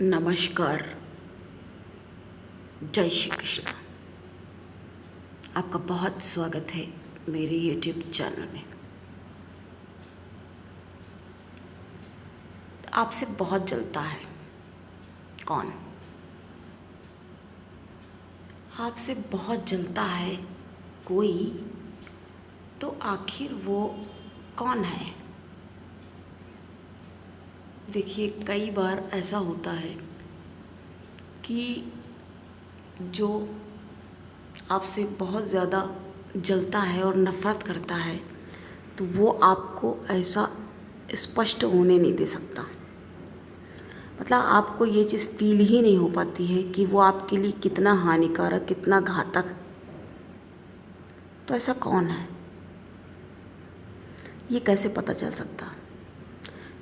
नमस्कार। जय श्री कृष्णा। आपका बहुत स्वागत है मेरे यूट्यूब चैनल में। आपसे बहुत जलता है कौन? आपसे बहुत जलता है कोई, तो आखिर वो कौन है? देखिए, कई बार ऐसा होता है कि जो आपसे बहुत ज़्यादा जलता है और नफ़रत करता है, तो वो आपको ऐसा स्पष्ट होने नहीं दे सकता। मतलब आपको ये चीज़ फील ही नहीं हो पाती है कि वो आपके लिए कितना हानिकारक, कितना घातक। तो ऐसा कौन है? ये कैसे पता चल सकता?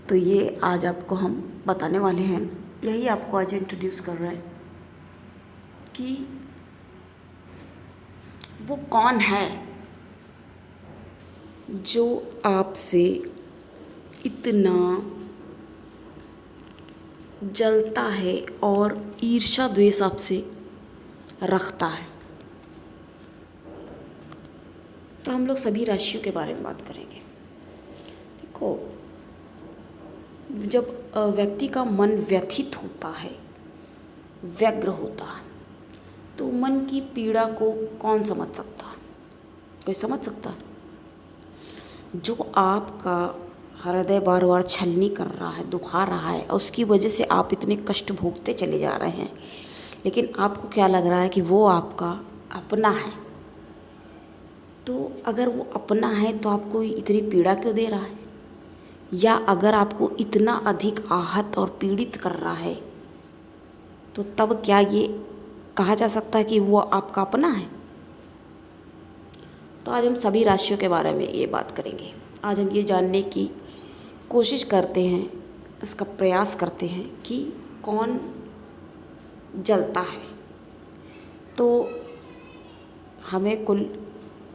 तो ये आज आपको हम बताने वाले हैं। यही आपको आज इंट्रोड्यूस कर रहे हैं कि वो कौन है जो आपसे इतना जलता है और ईर्ष्या द्वेष आपसे रखता है। तो हम लोग सभी राशियों के बारे में बात करेंगे। देखो, जब व्यक्ति का मन व्यथित होता है, व्यग्र होता है, तो मन की पीड़ा को कौन समझ सकता? कोई समझ सकता? जो आपका हृदय बार बार छलनी कर रहा है, दुखा रहा है, और उसकी वजह से आप इतने कष्ट भोगते चले जा रहे हैं, लेकिन आपको क्या लग रहा है कि वो आपका अपना है। तो अगर वो अपना है तो आपको इतनी पीड़ा क्यों दे रहा है? या अगर आपको इतना अधिक आहत और पीड़ित कर रहा है, तो तब क्या ये कहा जा सकता है कि वो आपका अपना है? तो आज हम सभी राशियों के बारे में ये बात करेंगे। आज हम ये जानने की कोशिश करते हैं, इसका प्रयास करते हैं कि कौन जलता है। तो हमें कुल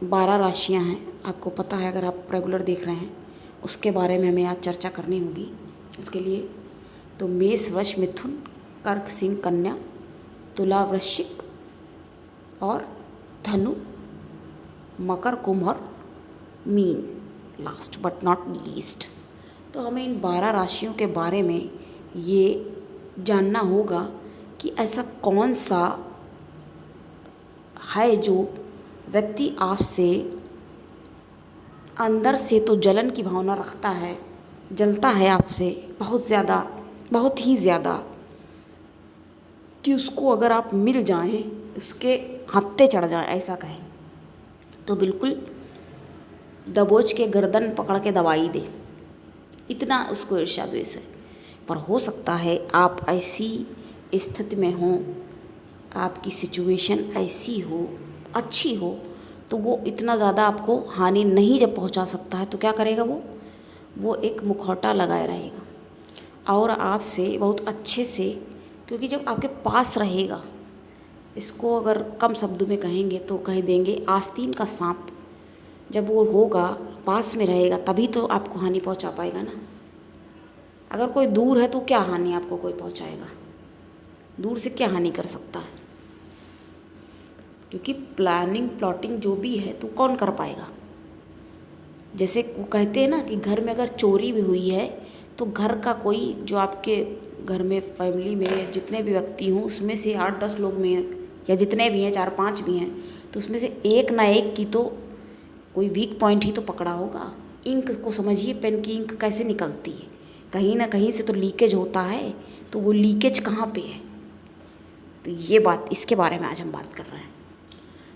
12 राशियां हैं, आपको पता है। अगर आप रेगुलर देख रहे हैं, उसके बारे में हमें आज चर्चा करनी होगी। इसके लिए तो मेष, वृष, मिथुन, कर्क, सिंह, कन्या, तुला, वृश्चिक और धनु, मकर, कुंभ और mean, last but not least. तो हमें इन 12 राशियों के बारे में ये जानना होगा कि ऐसा कौन सा है जो व्यक्ति आपसे अंदर से तो जलन की भावना रखता है, जलता है आपसे बहुत ज़्यादा, बहुत ही ज़्यादा, कि उसको अगर आप मिल जाएं, उसके हत्थे चढ़ जाएं, ऐसा कहें तो बिल्कुल दबोच के गर्दन पकड़ के दबाई दे, इतना उसको ईर्ष्या द्वेष है। पर हो सकता है आप ऐसी स्थिति में हों, आपकी सिचुएशन ऐसी हो, अच्छी हो, तो वो इतना ज़्यादा आपको हानि नहीं जब पहुंचा सकता है, तो क्या करेगा वो एक मुखौटा लगाए रहेगा और आपसे बहुत अच्छे से, क्योंकि जब आपके पास रहेगा, इसको अगर कम शब्दों में कहेंगे तो कह देंगे आस्तीन का सांप। जब वो होगा, पास में रहेगा, तभी तो आपको हानि पहुंचा पाएगा ना। अगर कोई दूर है तो क्या हानि आपको कोई पहुंचाएगा? दूर से क्या हानि कर सकता है? क्योंकि प्लानिंग प्लॉटिंग जो भी है तो कौन कर पाएगा? जैसे वो कहते हैं ना कि घर में अगर चोरी भी हुई है तो घर का कोई, जो आपके घर में फैमिली में जितने भी व्यक्ति हों, उसमें से 8-10 लोग में, या जितने भी हैं 4-5 भी हैं, तो उसमें से एक ना एक की तो कोई वीक पॉइंट ही तो पकड़ा होगा। इंक को समझिए, पेन की इंक कैसे निकलती है, कहीं ना कहीं से तो लीकेज होता है। तो वो लीकेज कहाँ पे है? तो ये बात, इसके बारे में आज हम बात कर रहे हैं।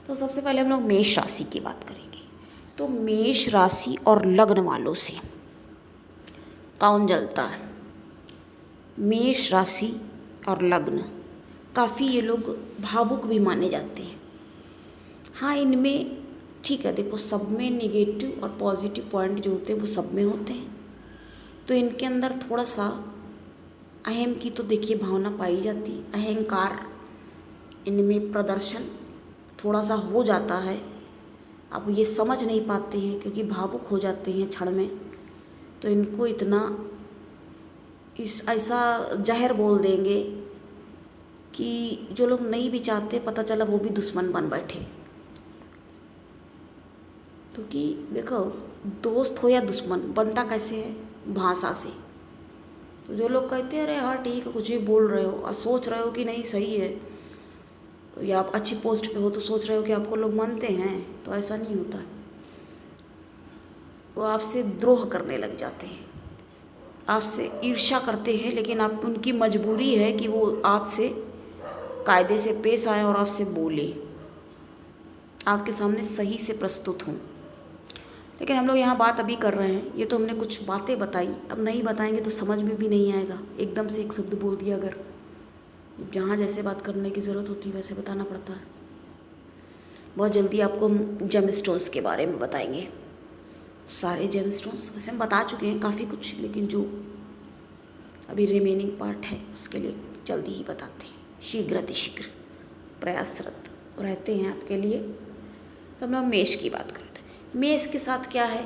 तो सबसे पहले हम लोग मेष राशि की बात करेंगे। तो मेष राशि और लग्न वालों से कौन जलता है? मेष राशि और लग्न, काफ़ी ये लोग भावुक भी माने जाते हैं। हाँ, इनमें ठीक है, देखो सब में नेगेटिव और पॉजिटिव पॉइंट जो होते हैं वो सब में होते हैं। तो इनके अंदर थोड़ा सा अहम की तो देखिए भावना पाई जाती है, अहंकार इनमें प्रदर्शन थोड़ा सा हो जाता है। अब ये समझ नहीं पाते हैं क्योंकि भावुक हो जाते हैं क्षण में, तो इनको इतना इस ऐसा जहर बोल देंगे कि जो लोग नहीं भी चाहते, पता चला वो भी दुश्मन बन बैठे। क्योंकि देखो, दोस्त हो या दुश्मन बनता कैसे है? भाषा से। तो जो लोग कहते हैं अरे हाँ ठीक है, कुछ भी बोल रहे हो और सोच रहे हो कि नहीं सही है, या आप अच्छी पोस्ट पे हो तो सोच रहे हो कि आपको लोग मानते हैं, तो ऐसा नहीं होता। वो आपसे द्रोह करने लग जाते हैं, आपसे ईर्ष्या करते हैं, लेकिन आप उनकी मजबूरी है कि वो आपसे कायदे से पेश आए और आपसे बोले, आपके सामने सही से प्रस्तुत हों। लेकिन हम लोग यहाँ बात अभी कर रहे हैं, ये तो हमने कुछ बातें बताई, अब नहीं बताएंगे तो समझ में भी नहीं आएगा। एकदम से एक शब्द बोल दिया अगर, जहाँ जैसे बात करने की ज़रूरत होती है वैसे बताना पड़ता है। बहुत जल्दी आपको हम जेम स्टोन्स के बारे में बताएंगे, सारे जेम स्टोन्स। वैसे हम बता चुके हैं काफ़ी कुछ, लेकिन जो अभी रिमेनिंग पार्ट है उसके लिए जल्दी ही बताते हैं, शीघ्र अतिशीघ्र प्रयासरत रहते हैं आपके लिए। तो हम लोग मेष की बात करते हैं। मेष के साथ क्या है,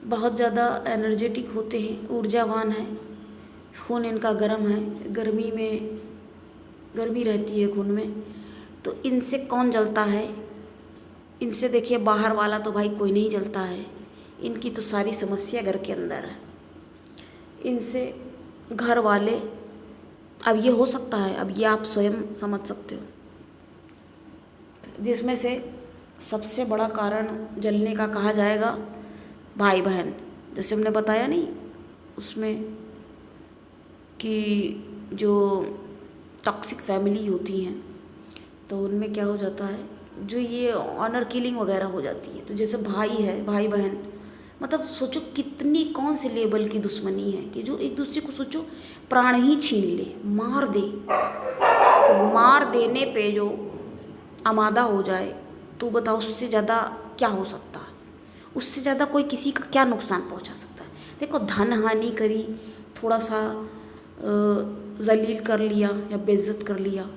बहुत ज़्यादा एनर्जेटिक होते हैं, ऊर्जावान है, खून इनका गर्म है, गर्मी में गर्मी रहती है खून में। तो इनसे कौन जलता है? इनसे देखिए बाहर वाला तो भाई कोई नहीं जलता है, इनकी तो सारी समस्या घर के अंदर है। इनसे घर वाले, अब ये हो सकता है, अब ये आप स्वयं समझ सकते हो, जिसमें से सबसे बड़ा कारण जलने का कहा जाएगा भाई बहन। जैसे हमने बताया नहीं उसमें कि जो टॉक्सिक फैमिली होती हैं तो उनमें क्या हो जाता है, जो ये ऑनर किलिंग वगैरह हो जाती है। तो जैसे भाई है, भाई बहन, मतलब सोचो कितनी कौन से लेवल की दुश्मनी है कि जो एक दूसरे को सोचो प्राण ही छीन ले, मार दे, मार देने पे जो आमादा हो जाए, तो बताओ उससे ज़्यादा क्या हो सकता है? उससे ज़्यादा कोई किसी का क्या नुकसान पहुंचा सकता है? देखो, धन हानि करी, थोड़ा सा जलील कर लिया या बेइज्जत कर लिया,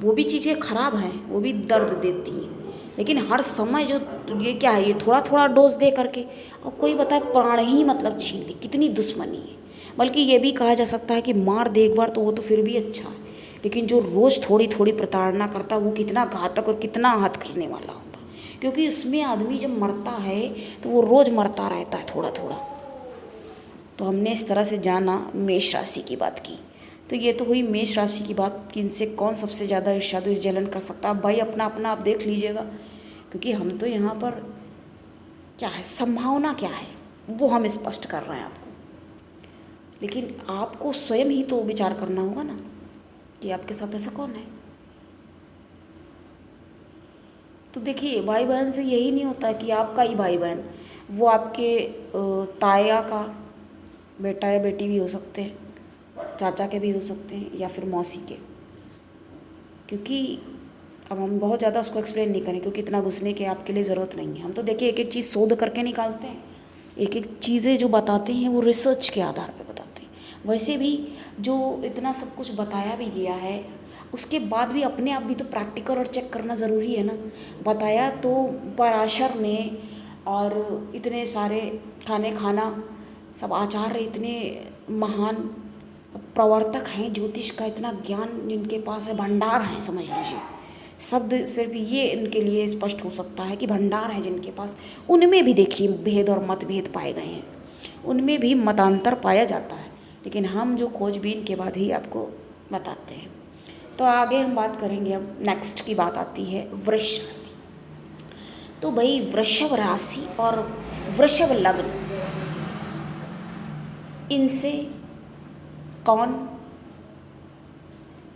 वो भी चीज़ें खराब हैं, वो भी दर्द देती हैं। लेकिन हर समय जो ये क्या है, ये थोड़ा थोड़ा डोज दे करके, और कोई बताए प्राण ही मतलब छीन ले, कितनी दुश्मनी है। बल्कि ये भी कहा जा सकता है कि मार दे एक बार तो वो तो फिर भी अच्छा है, लेकिन जो रोज़ थोड़ी थोड़ी प्रताड़ना करता है वो कितना घातक और कितना आहत करने वाला होता है। क्योंकि उसमें आदमी जब मरता है तो वो रोज़ मरता रहता है थोड़ा थोड़ा। तो हमने इस तरह से जाना, मेष राशि की बात की। तो ये तो हुई मेष राशि की बात कि इनसे कौन सबसे ज़्यादा ईर्ष्या द्वेष जलन कर सकता है। भाई अपना अपना आप देख लीजिएगा, क्योंकि हम तो यहाँ पर क्या है, संभावना क्या है वो हम स्पष्ट कर रहे हैं आपको। लेकिन आपको स्वयं ही तो विचार करना होगा ना कि आपके साथ ऐसा कौन है। तो देखिए, भाई बहन से यही नहीं होता कि आपका ही भाई बहन, वो आपके ताया का बेटा या बेटी भी हो सकते हैं, चाचा के भी हो सकते हैं, या फिर मौसी के। क्योंकि अब हम बहुत ज़्यादा उसको एक्सप्लेन नहीं करें, क्योंकि इतना घुसने की आपके लिए ज़रूरत नहीं है। हम तो देखिए एक एक चीज़ शोध करके निकालते हैं, एक एक चीज़ें जो बताते हैं वो रिसर्च के आधार पर बताते हैं। वैसे भी जो इतना सब कुछ बताया भी गया है, उसके बाद भी अपने आप भी तो प्रैक्टिकल और चेक करना ज़रूरी है ना। बताया तो पराशर ने, और इतने सारे खाना सब आचार्य, इतने महान प्रवर्तक हैं ज्योतिष का, इतना ज्ञान जिनके पास है, भंडार हैं समझ लीजिए। शब्द सिर्फ ये इनके लिए स्पष्ट हो सकता है कि भंडार है जिनके पास। उनमें भी देखिए भेद और मतभेद पाए गए हैं, उनमें भी मतांतर पाया जाता है, लेकिन हम जो खोजबीन के बाद ही आपको बताते हैं। तो आगे हम बात करेंगे। अब नेक्स्ट की बात आती है वृष राशि। तो भाई वृषभ राशि और वृषभ लग्न, इनसे कौन,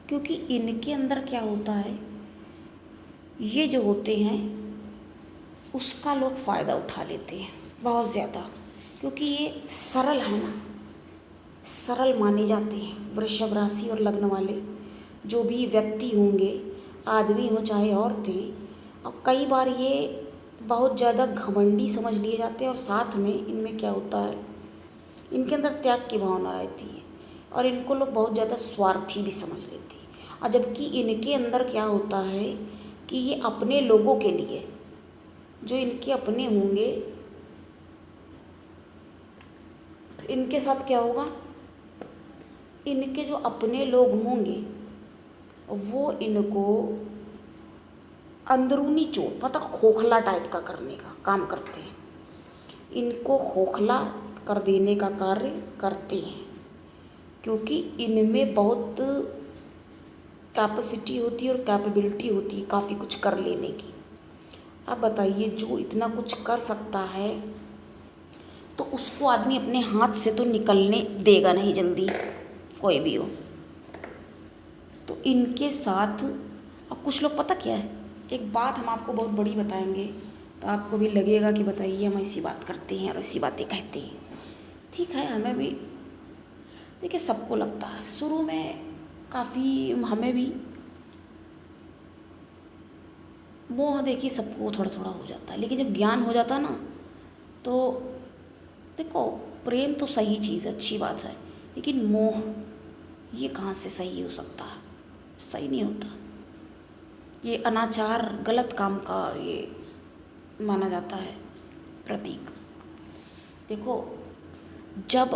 क्योंकि इनके अंदर क्या होता है, ये जो होते हैं उसका लोग फ़ायदा उठा लेते हैं बहुत ज़्यादा, क्योंकि ये सरल है ना, सरल माने जाते हैं। वृषभ राशि और लग्न वाले जो भी व्यक्ति होंगे, आदमी हो चाहे औरतें, और कई बार ये बहुत ज़्यादा घमंडी समझ लिए जाते हैं। और साथ में इनमें क्या होता है, इनके अंदर त्याग की भावना रहती है, और इनको लोग बहुत ज़्यादा स्वार्थी भी समझ लेते हैं। और जबकि इनके अंदर क्या होता है कि ये अपने लोगों के लिए, जो इनके अपने होंगे, इनके साथ क्या होगा, इनके जो अपने लोग होंगे वो इनको अंदरूनी चोट मतलब खोखला टाइप का करने का काम करते हैं, इनको खोखला कर देने का कार्य करते हैं, क्योंकि इनमें बहुत कैपेसिटी होती है और कैपेबिलिटी होती है काफ़ी कुछ कर लेने की। अब बताइए, जो इतना कुछ कर सकता है तो उसको आदमी अपने हाथ से तो निकलने देगा नहीं जल्दी, कोई भी हो। तो इनके साथ और कुछ लोग, पता क्या है, एक बात हम आपको बहुत बड़ी बताएंगे तो आपको भी लगेगा कि बताइए हम ऐसी बात करते हैं और ऐसी बातें कहते हैं। ठीक है, हमें भी देखिए सबको लगता है शुरू में काफ़ी, हमें भी मोह देखिए सबको थोड़ा थोड़ा हो जाता है, लेकिन जब ज्ञान हो जाता है ना तो देखो प्रेम तो सही चीज़ है, अच्छी बात है, लेकिन मोह ये कहाँ से सही हो सकता है, सही नहीं होता। ये अनाचार गलत काम का ये माना जाता है प्रतीक। देखो जब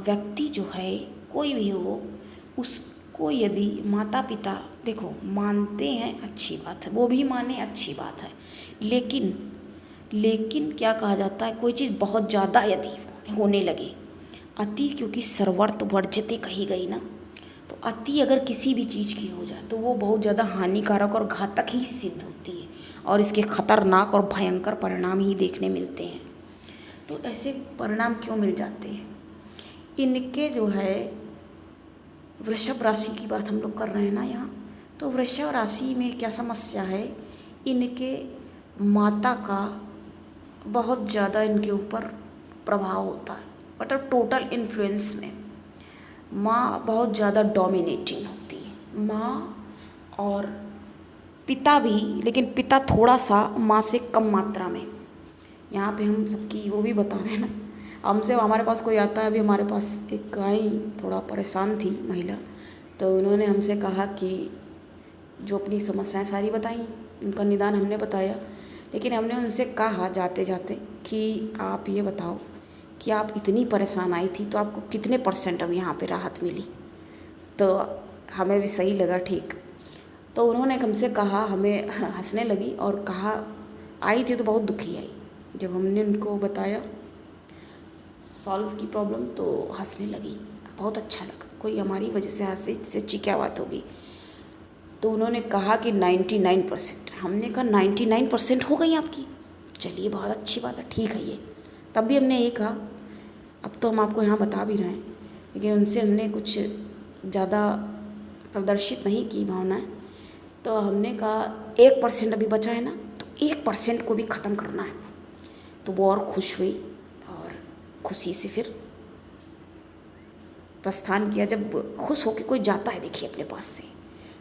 व्यक्ति जो है कोई भी हो, उसको यदि माता पिता देखो मानते हैं अच्छी बात है, वो भी माने अच्छी बात है, लेकिन क्या कहा जाता है, कोई चीज़ बहुत ज़्यादा यदि होने लगे, अति क्योंकि सर्वर्थ वर्जते कही गई ना, तो अति अगर किसी भी चीज़ की हो जाए तो वो बहुत ज़्यादा हानिकारक और घातक ही सिद्ध होती है और इसके खतरनाक और भयंकर परिणाम ही देखने मिलते हैं। तो ऐसे परिणाम क्यों मिल जाते हैं? इनके जो है वृषभ राशि की बात हम लोग कर रहे हैं ना यहाँ, तो वृषभ राशि में क्या समस्या है, इनके माता का बहुत ज़्यादा इनके ऊपर प्रभाव होता है, मतलब टोटल इन्फ्लुएंस में माँ बहुत ज़्यादा डोमिनेटिंग होती है, माँ और पिता भी, लेकिन पिता थोड़ा सा माँ से कम मात्रा में। यहाँ पे हम सबकी वो भी बता रहे हैं ना, हमसे हमारे पास कोई आता है, अभी हमारे पास एक आई थोड़ा परेशान थी महिला, तो उन्होंने हमसे कहा कि जो अपनी समस्याएं सारी बताई, उनका निदान हमने बताया, लेकिन हमने उनसे कहा जाते जाते कि आप ये बताओ कि आप इतनी परेशान आई थी तो आपको कितने % अब यहाँ पे राहत मिली। तो हमें भी सही लगा, ठीक। तो उन्होंने हमसे कहा, हमें हंसने लगी और कहा आई थी तो बहुत दुखी आई। जब हमने उनको बताया सॉल्व की प्रॉब्लम तो हंसने लगी, बहुत अच्छा लगा, कोई हमारी वजह से हंसे, इससे अच्छी क्या बात होगी। तो उन्होंने कहा कि 99%। हमने कहा 99% हो गई आपकी, चलिए बहुत अच्छी बात है, ठीक है ये। तब भी हमने ये कहा, अब तो हम आपको यहाँ बता भी रहे हैं, लेकिन उनसे हमने कुछ ज़्यादा प्रदर्शित नहीं की भावनाएं, तो हमने कहा 1% अभी बचा है ना, तो 1% को भी ख़त्म करना है। तो वो और खुश हुई और खुशी से फिर प्रस्थान किया। जब खुश होकर कोई जाता है देखिए अपने पास से,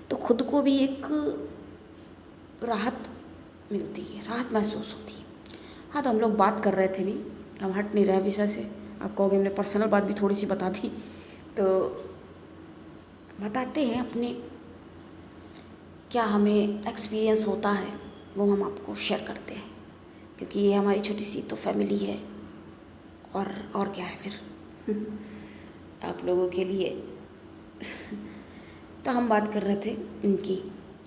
तो खुद को भी एक राहत मिलती है, राहत महसूस होती है। हाँ, तो हम लोग बात कर रहे थे भी, हम हट नहीं रहे विषय से। आप कहोगे हमने पर्सनल बात भी थोड़ी सी बता दी, तो बताते हैं अपने क्या हमें एक्सपीरियंस होता है वो हम आपको शेयर करते हैं, क्योंकि ये हमारी छोटी सी तो फैमिली है, और क्या है फिर आप लोगों के लिए। तो हम बात कर रहे थे इनकी,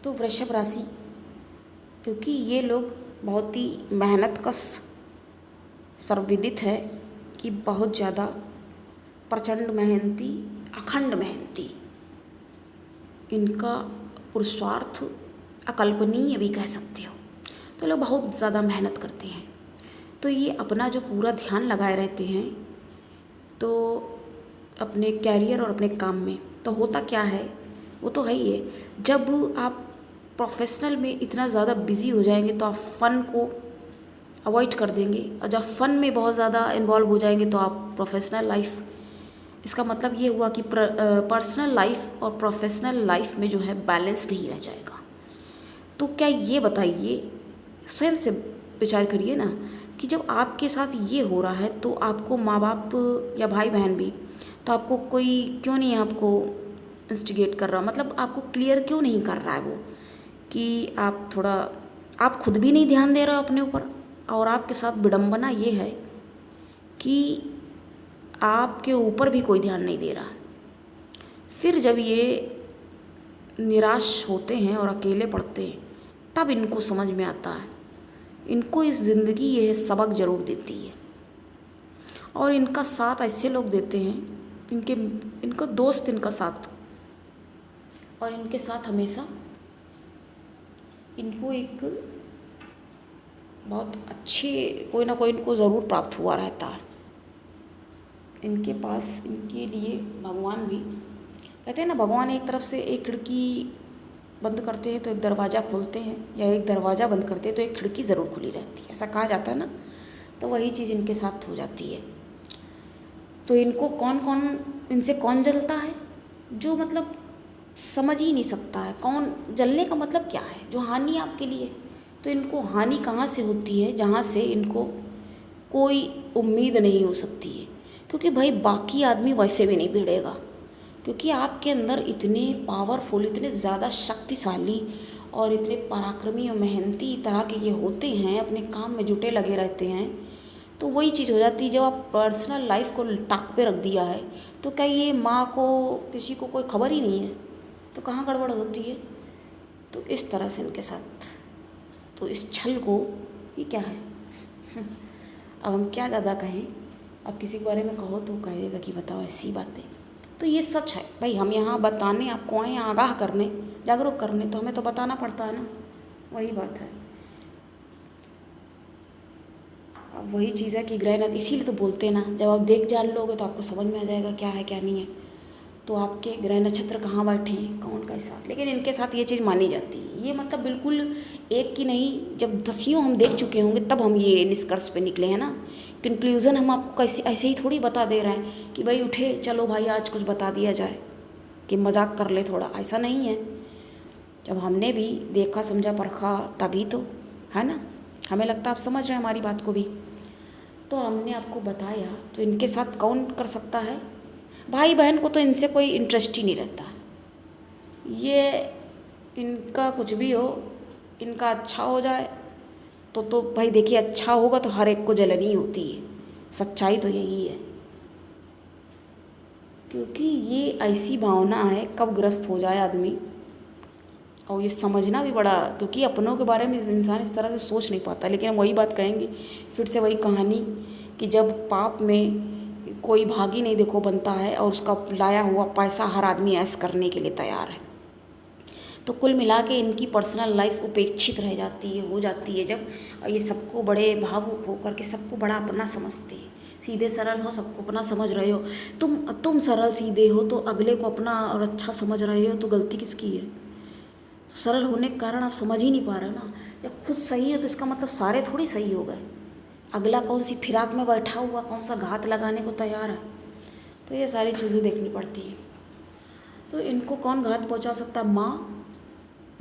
तो वृषभ राशि, क्योंकि ये लोग बहुत ही मेहनत कश सर्वविदित है कि बहुत ज़्यादा प्रचंड मेहनती, अखंड मेहनती, इनका पुरुषार्थ अकल्पनीय भी कह सकते हो। तो लोग बहुत ज़्यादा मेहनत करते हैं, तो ये अपना जो पूरा ध्यान लगाए रहते हैं तो अपने कैरियर और अपने काम में। तो होता क्या है, वो तो है ही है, जब आप प्रोफेशनल में इतना ज़्यादा बिजी हो जाएंगे तो आप फ़न को अवॉइड कर देंगे, और जब फ़न में बहुत ज़्यादा इन्वॉल्व हो जाएंगे तो आप प्रोफेशनल लाइफ, इसका मतलब ये हुआ कि पर्सनल लाइफ और प्रोफेशनल लाइफ में जो है बैलेंस नहीं रह जाएगा। तो क्या ये बताइए, स्वयं से विचार करिए ना कि जब आपके साथ ये हो रहा है तो आपको माँ बाप या भाई बहन भी, तो आपको कोई क्यों नहीं आपको इंस्टिगेट कर रहा, मतलब आपको क्लियर क्यों नहीं कर रहा है वो कि आप थोड़ा, आप खुद भी नहीं ध्यान दे रहे हो अपने ऊपर, और आपके साथ विडंबना ये है कि आपके ऊपर भी कोई ध्यान नहीं दे रहा। फिर जब ये निराश होते हैं और अकेले पड़ते हैं तब इनको समझ में आता है, इनको इस ज़िंदगी ये सबक ज़रूर देती है। और इनका साथ ऐसे लोग देते हैं, इनका दोस्त इनका साथ, और इनके साथ हमेशा इनको एक बहुत अच्छे कोई ना कोई इनको ज़रूर प्राप्त हुआ रहता है। इनके पास इनके लिए भगवान भी कहते हैं ना, भगवान एक तरफ से एक खिड़की बंद करते हैं तो एक दरवाज़ा खोलते हैं, या एक दरवाज़ा बंद करते हैं तो एक खिड़की ज़रूर खुली रहती है, ऐसा कहा जाता है ना। तो वही चीज़ इनके साथ हो जाती है। तो इनको इनसे कौन जलता है, जो मतलब समझ ही नहीं सकता है कौन जलने का मतलब क्या है, जो हानि आपके लिए। तो इनको हानि कहाँ से होती है, जहाँ से इनको कोई उम्मीद नहीं हो सकती है, क्योंकि भाई बाकी आदमी वैसे भी नहीं भिड़ेगा, क्योंकि आपके अंदर इतने पावरफुल, इतने ज़्यादा शक्तिशाली और इतने पराक्रमी और मेहनती तरह के ये होते हैं, अपने काम में जुटे लगे रहते हैं। तो वही चीज़ हो जाती है, जब आप पर्सनल लाइफ को ताक पे रख दिया है तो क्या ये माँ को किसी को कोई खबर ही नहीं है, तो कहाँ गड़बड़ होती है। तो इस तरह से इनके साथ, तो इस छल को, ये क्या है अब हम क्या ज़्यादा कहें, अब किसी के बारे में कहो तो कहेगा कि बताओ ऐसी बातें। तो ये सच है भाई, हम यहाँ बताने आपको आए हैं, आगाह करने, जागरूक करने, तो हमें तो बताना पड़ता है ना, वही बात है। अब वही चीज़ है कि ग्रह नक्षत्र, इसीलिए तो बोलते हैं ना, जब आप देख जान लोगे तो आपको समझ में आ जाएगा क्या है क्या नहीं है। तो आपके ग्रह नक्षत्र कहाँ बैठे हैं, कौन कैसा, लेकिन इनके साथ ये चीज़ मानी जाती है। ये मतलब बिल्कुल एक की नहीं, जब दसियों हम देख चुके होंगे तब हम ये निष्कर्ष पे निकले हैं ना। कंक्लूज़न हम आपको कैसे ऐसे ही थोड़ी बता दे रहे हैं कि भाई उठे चलो भाई आज कुछ बता दिया जाए कि मजाक कर ले थोड़ा, ऐसा नहीं है। जब हमने भी देखा समझा परखा तभी तो, है ना, हमें लगता है आप समझ रहे हैं हमारी बात को भी, तो हमने आपको बताया। तो इनके साथ कौन कर सकता है, भाई बहन को तो इनसे कोई इंटरेस्ट ही नहीं रहता। ये इनका कुछ भी हो, इनका अच्छा हो जाए तो भाई देखिए, अच्छा होगा तो हर एक को जलन ही होती है, सच्चाई तो यही है। क्योंकि ये ऐसी भावना है, कब ग्रस्त हो जाए आदमी, और ये समझना भी बड़ा, क्योंकि अपनों के बारे में इंसान इस तरह से सोच नहीं पाता। लेकिन हम वही बात कहेंगे, फिर से वही कहानी कि जब पाप में कोई भागी नहीं देखो बनता है, और उसका लाया हुआ पैसा हर आदमी ऐश करने के लिए तैयार है, तो कुल मिला के इनकी पर्सनल लाइफ उपेक्षित रह जाती है, हो जाती है जब ये सबको बड़े भावुक होकर के सबको बड़ा अपना समझते हैं। सीधे सरल हो, सबको अपना समझ रहे हो, तुम सरल सीधे हो तो अगले को अपना और अच्छा समझ रहे हो, तो गलती किसकी है। तो सरल होने के कारण आप समझ ही नहीं पा रहे ना। जब खुद सही है तो इसका मतलब सारे थोड़ी सही हो गए, अगला कौन सी फिराक में बैठा हुआ कौन सा घात लगाने को तैयार है। तो ये सारी चीज़ें देखनी पड़ती है। तो इनको कौन घात पहुंचा सकता है, माँ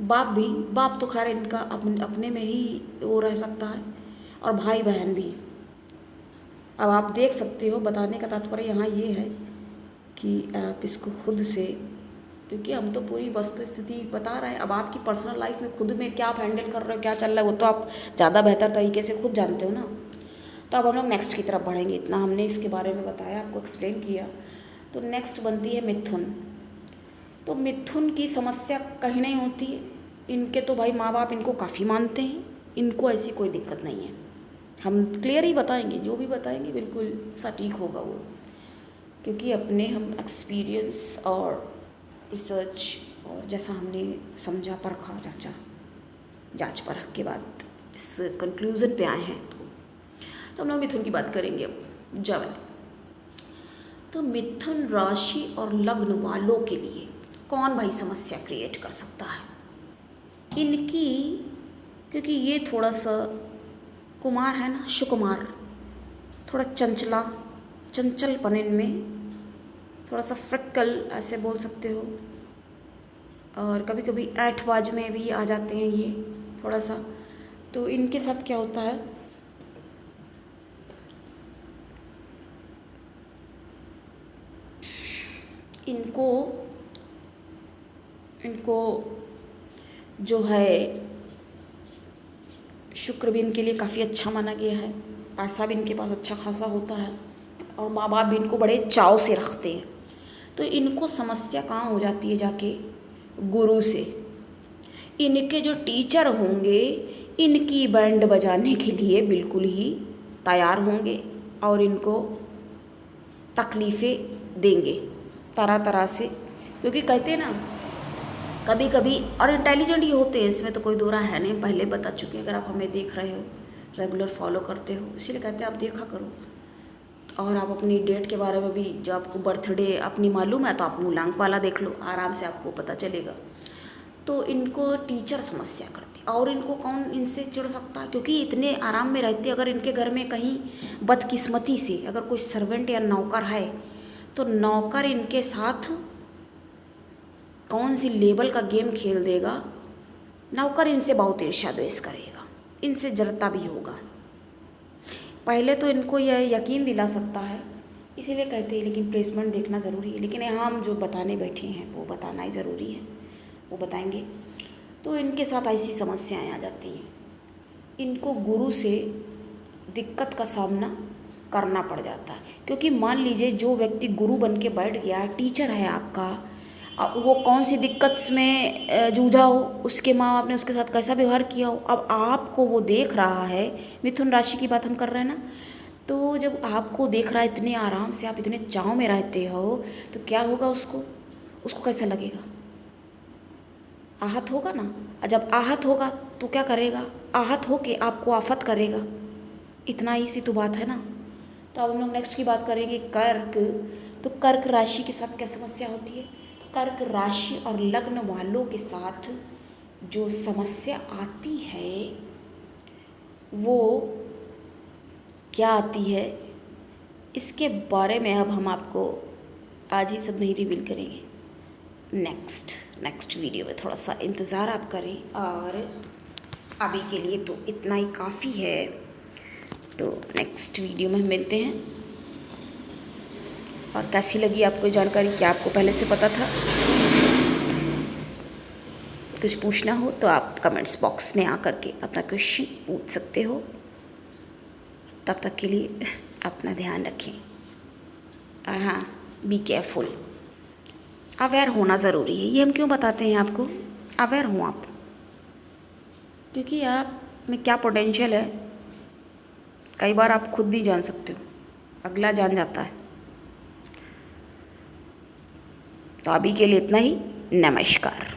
बाप भी, बाप तो खैर इनका अपने में ही वो रह सकता है, और भाई बहन भी। अब आप देख सकते हो, बताने का तात्पर्य यहाँ ये है कि आप इसको खुद से, क्योंकि हम तो पूरी वस्तु स्थिति बता रहे हैं, अब आपकी पर्सनल लाइफ में खुद में क्या आप हैंडल कर रहे हो, क्या चल रहा है, वो तो आप ज़्यादा बेहतर तरीके से खुद जानते हो ना। तो अब हम लोग नेक्स्ट की तरफ बढ़ेंगे, इतना हमने इसके बारे में बताया, आपको एक्सप्लेन किया। तो नेक्स्ट बनती है मिथुन। तो मिथुन की समस्या कहीं नहीं होती है, इनके तो भाई माँ बाप इनको काफ़ी मानते हैं, इनको ऐसी कोई दिक्कत नहीं है। हम क्लियर ही बताएंगे, जो भी बताएंगे बिल्कुल सटीक होगा वो, क्योंकि अपने हम एक्सपीरियंस और रिसर्च और जैसा हमने समझा परखा जांच परख के बाद इस कंक्लूज़न पे आए हैं। तो हम लोग मिथुन की बात करेंगे अब। जब तो मिथुन राशि और लग्न वालों के लिए कौन भाई समस्या क्रिएट कर सकता है इनकी, क्योंकि ये थोड़ा सा कुमार है ना, सुकुमार, थोड़ा चंचलपन इनमें, थोड़ा सा फ्रिक्कल ऐसे बोल सकते हो, और कभी कभी ऐठबाज में भी आ जाते हैं ये थोड़ा सा। तो इनके साथ क्या होता है, इनको जो है शुक्र भी इनके लिए काफ़ी अच्छा माना गया है, पैसा भी इनके पास अच्छा खासा होता है, और माँ बाप भी इनको बड़े चाव से रखते हैं। तो इनको समस्या कहाँ हो जाती है जाके, गुरु से। इनके जो टीचर होंगे इनकी बैंड बजाने के लिए बिल्कुल ही तैयार होंगे और इनको तकलीफ़ें देंगे तरह तरह से, क्योंकि कहते हैं ना कभी कभी, और इंटेलिजेंट ही होते हैं, इसमें तो कोई दो राय है नहीं, पहले बता चुके हैं। अगर आप हमें देख रहे हो, रेगुलर फॉलो करते हो, इसीलिए कहते हैं आप देखा करो। और आप अपनी डेट के बारे में भी, जो आपको बर्थडे अपनी मालूम है तो आप मूलांक वाला देख लो, आराम से आपको पता चलेगा। तो इनको टीचर समस्या करते, और इनको कौन इनसे चिढ़ सकता है, क्योंकि इतने आराम में रहते। अगर इनके घर में कहीं बदकिस्मती से अगर कोई सर्वेंट या नौकर है तो नौकर इनके साथ कौन सी लेवल का गेम खेल देगा। नौकर इनसे बहुत ईर्ष्या द्वेष करेगा, इनसे जलता भी होगा। पहले तो इनको यह यकीन दिला सकता है, इसीलिए कहते हैं लेकिन प्लेसमेंट देखना ज़रूरी है। लेकिन यहाँ हम जो बताने बैठे हैं वो बताना ही ज़रूरी है, वो बताएंगे। तो इनके साथ ऐसी समस्याएं आ जाती हैं, इनको गुरु से दिक्कत का सामना करना पड़ जाता है। क्योंकि मान लीजिए जो व्यक्ति गुरु बन के बैठ गया, टीचर है आपका, वो कौन सी दिक्कत में जूझा हो, उसके माँ बाप ने उसके साथ कैसा व्यवहार किया हो, अब आपको वो देख रहा है। मिथुन राशि की बात हम कर रहे हैं ना, तो जब आपको देख रहा है इतने आराम से, आप इतने चाव में रहते हो, तो क्या होगा उसको कैसा लगेगा, आहत होगा ना। और जब आहत होगा तो क्या करेगा, आहत होके आपको आफत करेगा। इतना ही सी तो बात है ना। तो अब हम लोग नेक्स्ट की बात करेंगे कर्क। तो कर्क राशि के साथ क्या समस्या होती है। कर्क राशि और लग्न वालों के साथ जो समस्या आती है वो क्या आती है, इसके बारे में अब हम आपको आज ही सब नहीं रिवील करेंगे, नेक्स्ट वीडियो में। थोड़ा सा इंतज़ार आप करें, और अभी के लिए तो इतना ही काफ़ी है। तो नेक्स्ट वीडियो में हम मिलते हैं। और कैसी लगी आपको जानकारी, क्या आपको पहले से पता था? कुछ पूछना हो तो आप कमेंट्स बॉक्स में आकर के अपना क्वेश्चन पूछ सकते हो। तब तक के लिए अपना ध्यान रखें, और हाँ, बी केयरफुल। अवेयर होना ज़रूरी है। ये हम क्यों बताते हैं आपको, अवेयर हों आप, क्योंकि आप में क्या पोटेंशियल है कई बार आप खुद नहीं जान सकते हो, अगला जान जाता है। तो अभी के लिए इतना ही। नमस्कार।